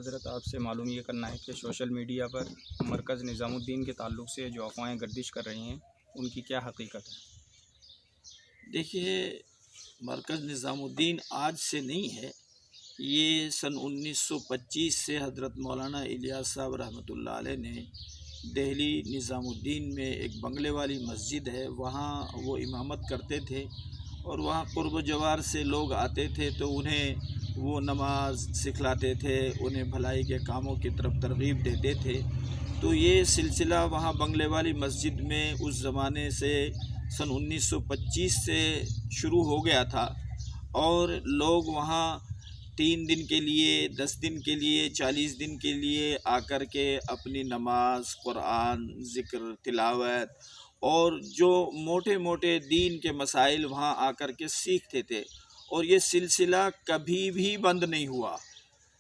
حضرت آپ سے معلوم یہ کرنا ہے کہ سوشل میڈیا پر مرکز نظام الدین کے تعلق سے جو افواہیں گردش کر رہی ہیں ان کی کیا حقیقت ہے؟ دیکھیے، مرکز نظام الدین آج سے نہیں ہے، یہ سن 1925 سے حضرت مولانا الیاس صاحب رحمۃ اللہ علیہ نے دہلی نظام الدین میں ایک بنگلے والی مسجد ہے، وہاں وہ امامت کرتے تھے، اور وہاں قرب و جوار سے لوگ آتے تھے تو انہیں وہ نماز سکھلاتے تھے، انہیں بھلائی کے کاموں کی طرف ترغیب دیتے تھے۔ تو یہ سلسلہ وہاں بنگلے والی مسجد میں اس زمانے سے سن 1925 سے شروع ہو گیا تھا، اور لوگ وہاں 3 دن کے لیے، 10 دن کے لیے، 40 دن کے لیے آ کر کے اپنی نماز، قرآن، ذکر، تلاوت اور جو موٹے موٹے دین کے مسائل وہاں آ کر کے سیکھتے تھے، اور یہ سلسلہ کبھی بھی بند نہیں ہوا۔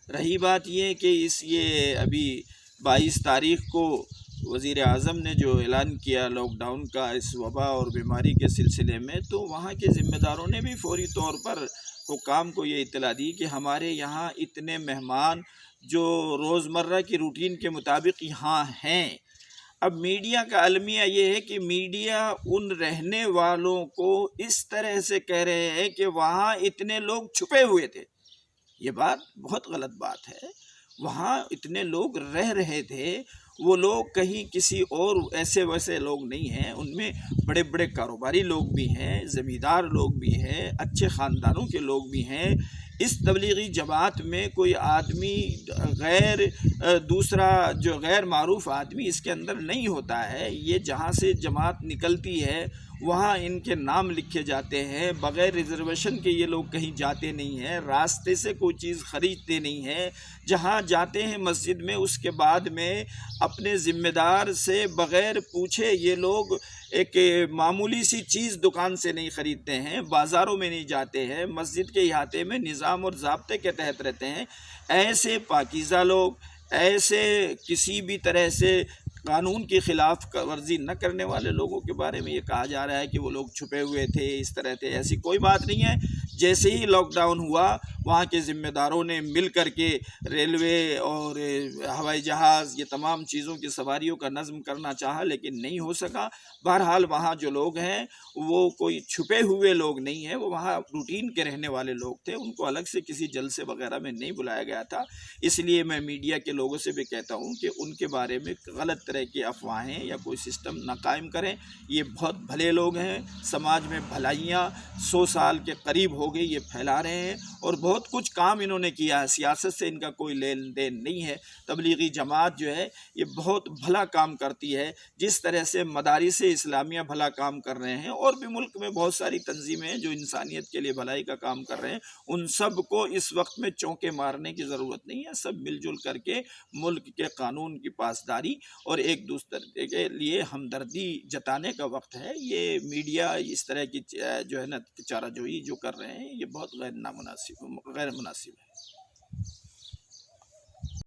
رہی بات یہ کہ یہ ابھی 22 تاریخ کو وزیر اعظم نے جو اعلان کیا لاک ڈاؤن کا اس وبا اور بیماری کے سلسلے میں، تو وہاں کے ذمہ داروں نے بھی فوری طور پر حکام کو یہ اطلاع دی کہ ہمارے یہاں اتنے مہمان جو روزمرہ کی روٹین کے مطابق یہاں ہیں۔ اب میڈیا کا المیہ یہ ہے کہ میڈیا ان رہنے والوں کو اس طرح سے کہہ رہے ہیں کہ وہاں اتنے لوگ چھپے ہوئے تھے۔ یہ بات بہت غلط بات ہے۔ وہاں اتنے لوگ رہ رہے تھے، وہ لوگ کہیں کسی اور ایسے ویسے لوگ نہیں ہیں، ان میں بڑے بڑے کاروباری لوگ بھی ہیں، زمیندار لوگ بھی ہیں، اچھے خاندانوں کے لوگ بھی ہیں۔ اس تبلیغی جماعت میں کوئی آدمی دوسرا جو غیر معروف آدمی اس کے اندر نہیں ہوتا ہے۔ یہ جہاں سے جماعت نکلتی ہے وہاں ان کے نام لکھے جاتے ہیں، بغیر ریزرویشن کے یہ لوگ کہیں جاتے نہیں ہیں، راستے سے کوئی چیز خریدتے نہیں ہیں، جہاں جاتے ہیں مسجد میں اس کے بعد میں اپنے ذمہ دار سے بغیر پوچھے یہ لوگ ایک معمولی سی چیز دکان سے نہیں خریدتے ہیں، بازاروں میں نہیں جاتے ہیں، مسجد کے احاطے میں نظام اور ضابطے کے تحت رہتے ہیں۔ ایسے پاکیزہ لوگ، ایسے کسی بھی طرح سے قانون کی خلاف ورزی نہ کرنے والے لوگوں کے بارے میں یہ کہا جا رہا ہے کہ وہ لوگ چھپے ہوئے تھے، اس طرح تھے، ایسی کوئی بات نہیں ہے۔ جیسے ہی لاک ڈاؤن ہوا وہاں کے ذمہ داروں نے مل کر کے ریلوے اور ہوائی جہاز، یہ تمام چیزوں کی سواریوں کا نظم کرنا چاہا، لیکن نہیں ہو سکا۔ بہرحال وہاں جو لوگ ہیں وہ کوئی چھپے ہوئے لوگ نہیں ہیں، وہ وہاں روٹین کے رہنے والے لوگ تھے، ان کو الگ سے کسی جلسے وغیرہ میں نہیں بلایا گیا تھا۔ اس لیے میں میڈیا کے لوگوں سے بھی کہتا ہوں کہ ان کے بارے میں غلط طرح کی افواہیں یا کوئی سسٹم نہ قائم کریں۔ یہ بہت بھلے لوگ ہیں، سماج میں بھلائیاں 100 سال کے قریب ہو گئی یہ پھیلا رہے ہیں، اور بہت کچھ کام انہوں نے کیا ہے، سیاست سے ان کا کوئی لین دین نہیں ہے۔ تبلیغی جماعت جو ہے یہ بہت بھلا کام کرتی ہے، جس طرح سے مدارس اسلامیہ بھلا کام کر رہے ہیں، اور بھی ملک میں بہت ساری تنظیمیں ہیں جو انسانیت کے لیے بھلائی کا کام کر رہے ہیں۔ ان سب کو اس وقت میں چونکے مارنے کی ضرورت نہیں ہے، سب مل جل کر کے ملک کے قانون کی پاسداری اور ایک دوسرے کے لیے ہمدردی جتانے کا وقت ہے۔ یہ میڈیا اس طرح کی جو ہے نا چارہ جوئی جو کر رہے ہیں یہ بہت غیر مناسب ہے۔